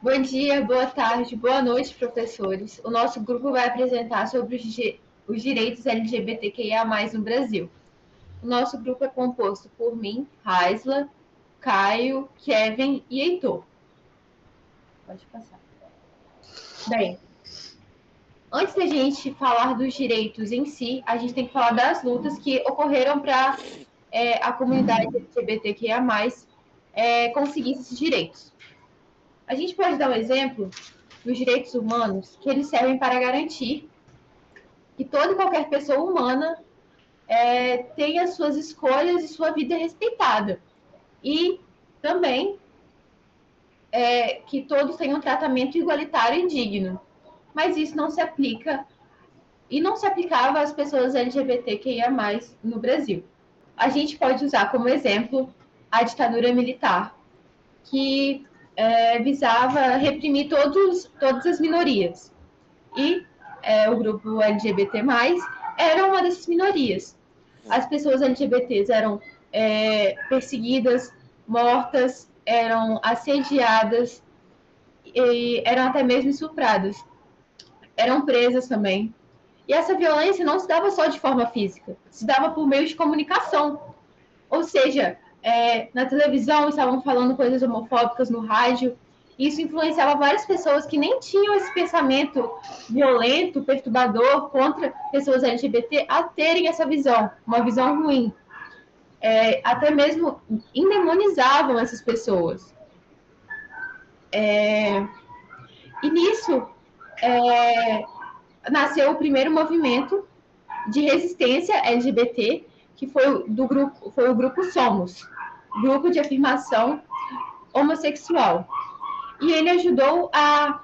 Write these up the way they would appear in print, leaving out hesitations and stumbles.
Bom dia, boa tarde, boa noite, professores. O nosso grupo vai apresentar sobre os direitos LGBTQIA+, no Brasil. O nosso grupo é composto por mim, Raisla, Caio, Kevin e Heitor. Pode passar. Bem, antes da gente falar dos direitos em si, a gente tem que falar das lutas que ocorreram para a comunidade LGBTQIA+, conseguir esses direitos. A gente pode dar um exemplo dos direitos humanos que eles servem para garantir que toda e qualquer pessoa humana tenha suas escolhas e sua vida respeitada. E também que todos tenham um tratamento igualitário e digno. Mas isso não se aplica e não se aplicava às pessoas LGBTQIA+, no Brasil. A gente pode usar como exemplo a ditadura militar, que visava reprimir todas as minorias. E o grupo LGBT+, era uma dessas minorias. As pessoas LGBTs eram perseguidas, mortas, eram assediadas e eram até mesmo estupradas. Eram presas também. E essa violência não se dava só de forma física, se dava por meio de comunicação. Ou seja, na televisão estavam falando coisas homofóbicas no rádio. Isso influenciava várias pessoas que nem tinham esse pensamento violento, perturbador contra pessoas LGBT a terem essa visão, uma visão ruim. Até mesmo endemonizavam essas pessoas. E nisso nasceu o primeiro movimento de resistência LGBT, que foi o grupo Somos, grupo de afirmação homossexual. E ele ajudou a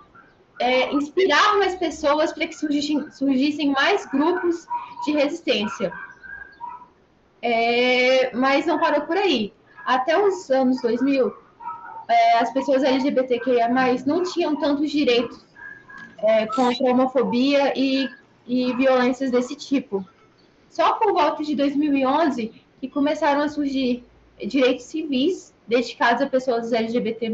inspirar mais pessoas para que surgissem mais grupos de resistência. Mas não parou por aí. Até os anos 2000, as pessoas LGBTQIA+, não tinham tantos direitos contra a homofobia e violências desse tipo. Só por volta de 2011 que começaram a surgir direitos civis dedicados a pessoas LGBT+,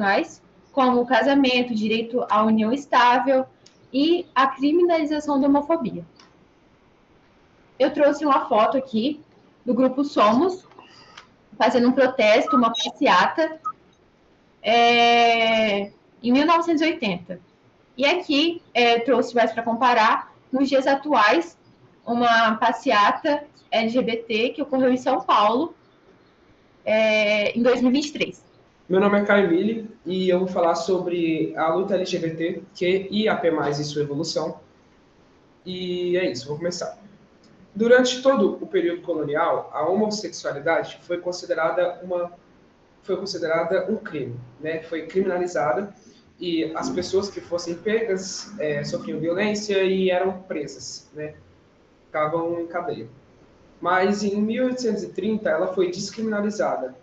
como o casamento, direito à união estável e a criminalização da homofobia. Eu trouxe uma foto aqui do grupo Somos, fazendo um protesto, uma passeata, em 1980. E aqui trouxe mais para comparar, nos dias atuais, uma passeata LGBT que ocorreu em São Paulo em 2023. Meu nome é Caio Mille e eu vou falar sobre a luta LGBT, QIAP+, e sua evolução. E é isso, vou começar. Durante todo o período colonial, a homossexualidade foi considerada um crime, né? Foi criminalizada e as pessoas que fossem pegas sofriam violência e eram presas, né? Ficavam em cadeia. Mas em 1830 ela foi descriminalizada.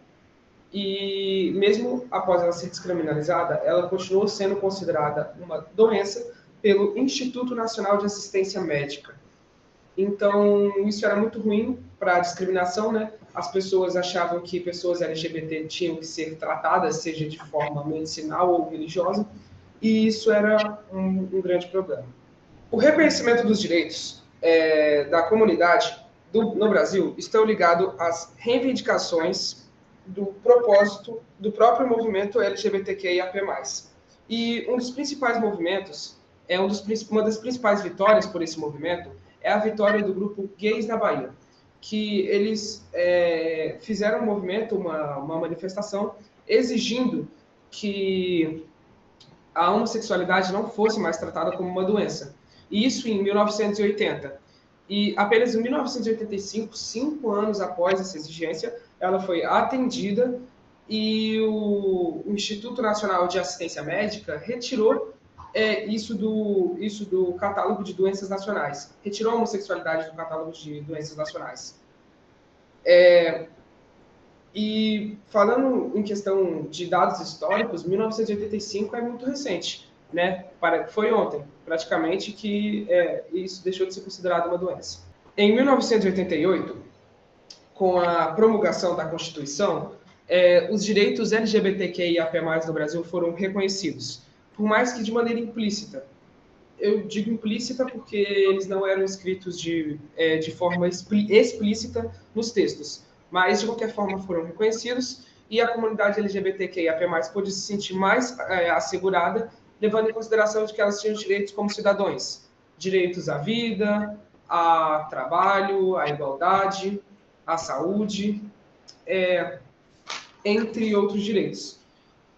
E mesmo após ela ser descriminalizada, ela continuou sendo considerada uma doença pelo Instituto Nacional de Assistência Médica. Então, isso era muito ruim para a discriminação, né? As pessoas achavam que pessoas LGBT tinham que ser tratadas, seja de forma medicinal ou religiosa, e isso era um grande problema. O reconhecimento dos direitos da comunidade no Brasil estão ligados às reivindicações do propósito do próprio movimento LGBTQIAP+. E um dos principais movimentos, uma das principais vitórias por esse movimento, é a vitória do grupo Gays na Bahia, que eles fizeram um movimento, uma manifestação, exigindo que a homossexualidade não fosse mais tratada como uma doença. E isso em 1980. E apenas em 1985, 5 anos após essa exigência, ela foi atendida e o Instituto Nacional de Assistência Médica retirou isso do catálogo de doenças nacionais. Retirou a homossexualidade do catálogo de doenças nacionais. E falando em questão de dados históricos, 1985 é muito recente, né? Foi ontem, praticamente, que isso deixou de ser considerado uma doença. Em 1988, com a promulgação da Constituição, os direitos LGBTQIAP+, no Brasil foram reconhecidos. por mais que de maneira implícita. Eu digo implícita porque eles não eram escritos de forma explícita nos textos, mas de qualquer forma foram reconhecidos e a comunidade LGBTQIA+, pôde se sentir mais assegurada, levando em consideração de que elas tinham direitos como cidadãos, direitos à vida, a trabalho, à igualdade, à saúde, entre outros direitos.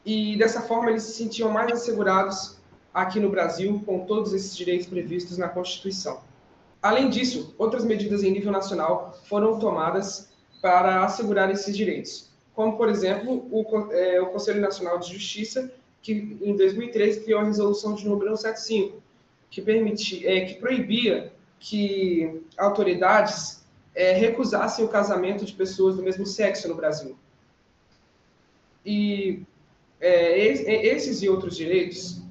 E dessa forma eles se sentiam mais assegurados aqui no Brasil com todos esses direitos previstos na Constituição. Além disso, outras medidas em nível nacional foram tomadas para assegurar esses direitos, como, por exemplo, o Conselho Nacional de Justiça, que em 2013 criou a Resolução de número 175, que proibia que autoridades recusassem o casamento de pessoas do mesmo sexo no Brasil. E esses e outros direitos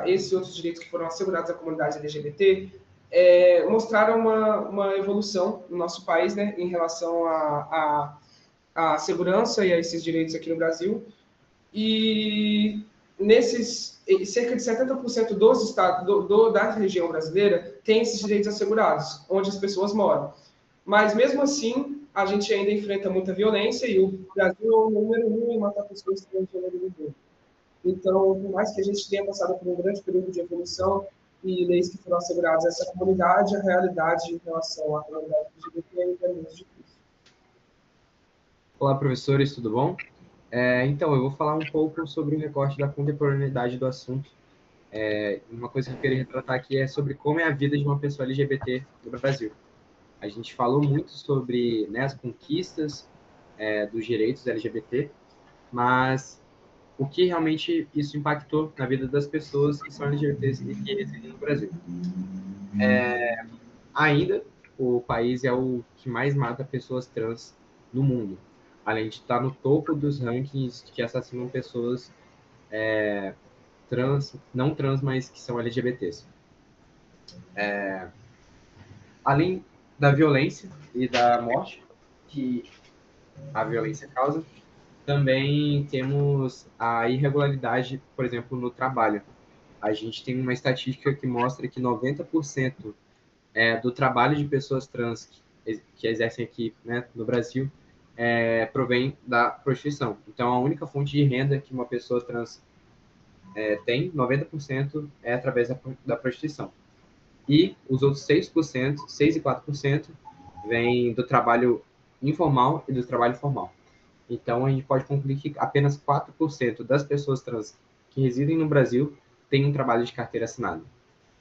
esses outros direitos que foram assegurados à comunidade LGBT mostraram uma evolução no nosso país, né, em relação à segurança e a esses direitos aqui no Brasil. E cerca de 70% dos estados da região brasileira tem esses direitos assegurados, onde as pessoas moram. Mas, mesmo assim, a gente ainda enfrenta muita violência e o Brasil é o número 1 em matar pessoas transgênero no mundo. Então, por mais que a gente tenha passado por um grande período de evolução e leis que foram asseguradas a essa comunidade, a realidade em relação à comunidade LGBT ainda é muito difícil. Olá, professores, tudo bom? Então, eu vou falar um pouco sobre o recorte da contemporaneidade do assunto. Uma coisa que eu queria retratar aqui é sobre como é a vida de uma pessoa LGBT no Brasil. A gente falou muito sobre, né, as conquistas dos direitos LGBT, mas o que realmente isso impactou na vida das pessoas que são LGBTs e que residem no Brasil. Ainda, o país é o que mais mata pessoas trans no mundo, além de estar no topo dos rankings que assassinam pessoas trans, não trans, mas que são LGBTs. Além da violência e da morte que a violência causa, também temos a irregularidade, por exemplo, no trabalho. A gente tem uma estatística que mostra que 90% do trabalho de pessoas trans que exercem aqui, né, no Brasil provém da prostituição. Então, a única fonte de renda que uma pessoa trans tem, 90%, é através da prostituição. E os outros 6%, 6,4%, vem do trabalho informal e do trabalho formal. Então, a gente pode concluir que apenas 4% das pessoas trans que residem no Brasil têm um trabalho de carteira assinada.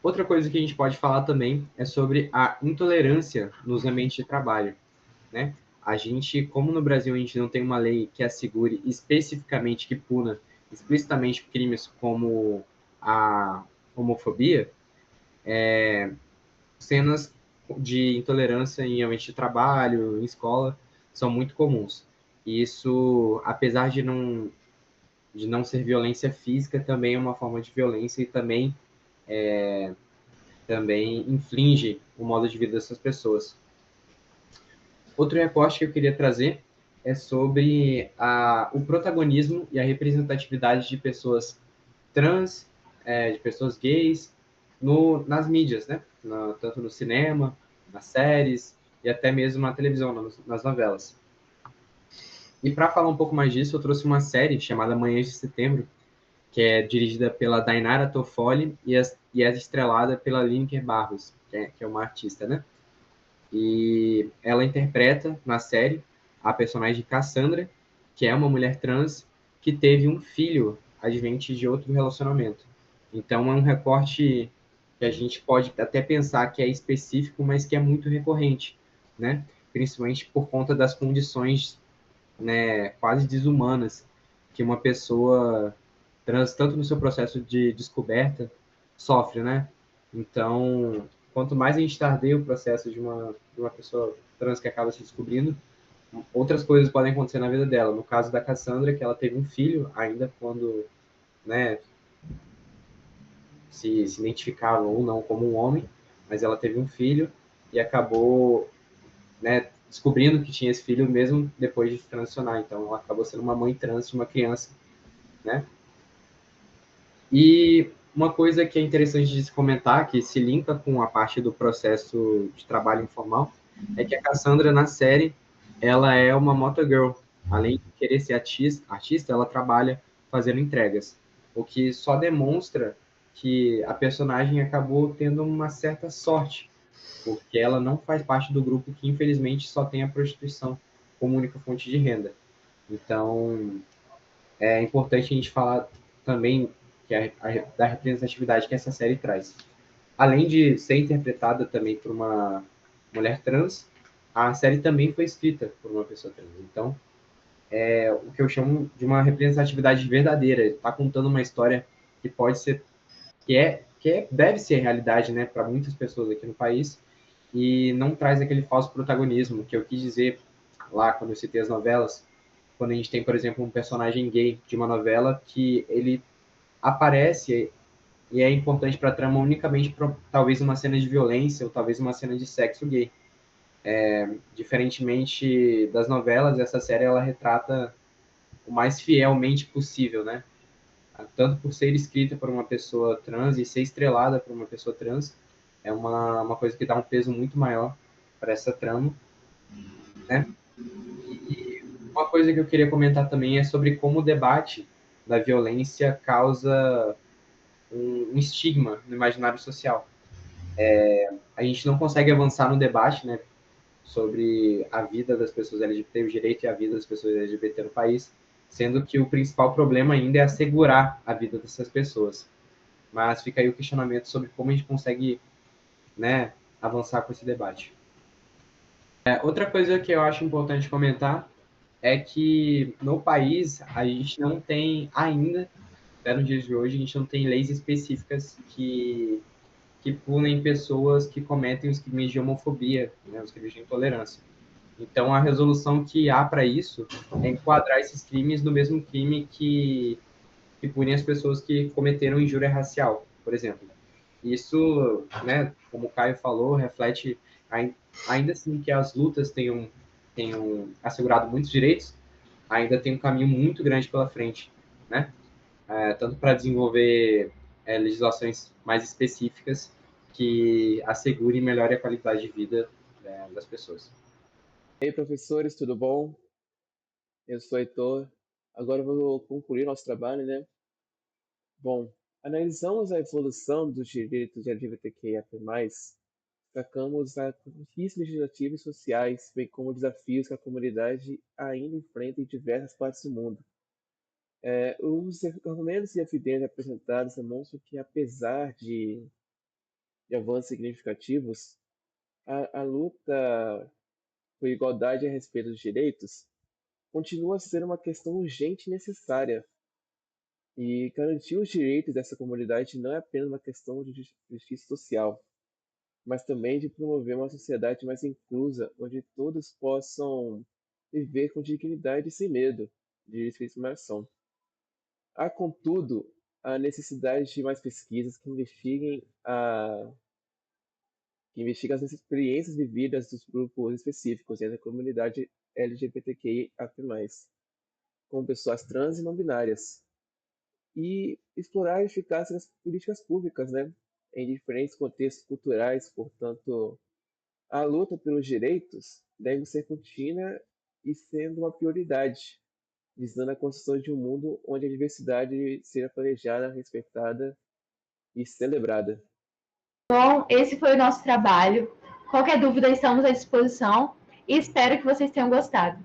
Outra coisa que a gente pode falar também é sobre a intolerância nos ambientes de trabalho, né? A gente, como no Brasil a gente não tem uma lei que assegure especificamente, que puna explicitamente crimes como a homofobia, cenas de intolerância em ambiente de trabalho, em escola, são muito comuns. E isso, apesar de não ser violência física, também é uma forma de violência e também inflige o modo de vida dessas pessoas. Outro recorte que eu queria trazer é sobre o protagonismo e a representatividade de pessoas trans, de pessoas gays, nas mídias, né? Tanto no cinema, nas séries e até mesmo na televisão, nas novelas. E para falar um pouco mais disso, eu trouxe uma série chamada Manhãs de Setembro, que é dirigida pela Dainara Toffoli e é estrelada pela Lineker Barros, que é uma artista, né? E ela interpreta na série a personagem Cassandra, que é uma mulher trans que teve um filho advente de outro relacionamento. Então é um recorte que a gente pode até pensar que é específico, mas que é muito recorrente, né? Principalmente por conta das condições, né, quase desumanas que uma pessoa trans, tanto no seu processo de descoberta, sofre, né? Então, quanto mais a gente tardeia o processo de uma pessoa trans que acaba se descobrindo, outras coisas podem acontecer na vida dela. No caso da Cassandra, que ela teve um filho ainda quando, né, se identificava ou não como um homem, mas ela teve um filho e acabou, né, descobrindo que tinha esse filho mesmo depois de transicionar. Então, ela acabou sendo uma mãe trans de uma criança, né? E uma coisa que é interessante de se comentar, que se linka com a parte do processo de trabalho informal, é que a Cassandra, na série, ela é uma motogirl. Além de querer ser artista, ela trabalha fazendo entregas. O que só demonstra que a personagem acabou tendo uma certa sorte, porque ela não faz parte do grupo que, infelizmente, só tem a prostituição como única fonte de renda. Então, é importante a gente falar também da representatividade que essa série traz. Além de ser interpretada também por uma mulher trans, a série também foi escrita por uma pessoa trans. Então, é o que eu chamo de uma representatividade verdadeira. Está contando uma história que pode ser, deve ser realidade, né, para muitas pessoas aqui no país, e não traz aquele falso protagonismo que eu quis dizer lá quando eu citei as novelas, quando a gente tem, por exemplo, um personagem gay de uma novela que ele aparece e é importante para a trama unicamente para talvez uma cena de violência ou talvez uma cena de sexo gay. Diferentemente das novelas, essa série ela retrata o mais fielmente possível, né? Tanto por ser escrita por uma pessoa trans e ser estrelada por uma pessoa trans, é uma coisa que dá um peso muito maior para essa trama, né? E uma coisa que eu queria comentar também é sobre como o debate da violência causa um estigma no imaginário social. A gente não consegue avançar no debate, né, sobre a vida das pessoas LGBT, o direito e a vida das pessoas LGBT no país, sendo que o principal problema ainda é assegurar a vida dessas pessoas. Mas fica aí o questionamento sobre como a gente consegue, né, avançar com esse debate. Outra coisa que eu acho importante comentar é que no país a gente não tem ainda, até nos dias de hoje, a gente não tem leis específicas que punem pessoas que cometem os crimes de homofobia, né, os crimes de intolerância. Então, a resolução que há para isso é enquadrar esses crimes no mesmo crime que pune as pessoas que cometeram injúria racial, por exemplo. Isso, né, como o Caio falou, reflete ainda assim que as lutas tenham assegurado muitos direitos, ainda tem um caminho muito grande pela frente, né? Tanto para desenvolver legislações mais específicas que assegurem melhor a qualidade de vida das pessoas. E aí, professores, tudo bom? Eu sou Heitor. Agora eu vou concluir nosso trabalho, né? Bom, analisamos a evolução dos direitos LGBTQIA+, destacamos as conquistas legislativas e sociais, bem como desafios que a comunidade ainda enfrenta em diversas partes do mundo. Os argumentos e evidências apresentados demonstram que, apesar de avanços significativos, a luta por igualdade a respeito dos direitos continua a ser uma questão urgente e necessária. E garantir os direitos dessa comunidade não é apenas uma questão de justiça social, mas também de promover uma sociedade mais inclusa, onde todos possam viver com dignidade e sem medo de discriminação. Há, contudo, a necessidade de mais pesquisas que investiguem as experiências vividas dos grupos específicos dentro da comunidade LGBTQIA+, como pessoas trans e não binárias, e explorar a eficácia das políticas públicas, né, em diferentes contextos culturais. Portanto, a luta pelos direitos deve ser contínua e sendo uma prioridade, visando a construção de um mundo onde a diversidade seja planejada, respeitada e celebrada. Bom, esse foi o nosso trabalho. Qualquer dúvida, estamos à disposição e espero que vocês tenham gostado.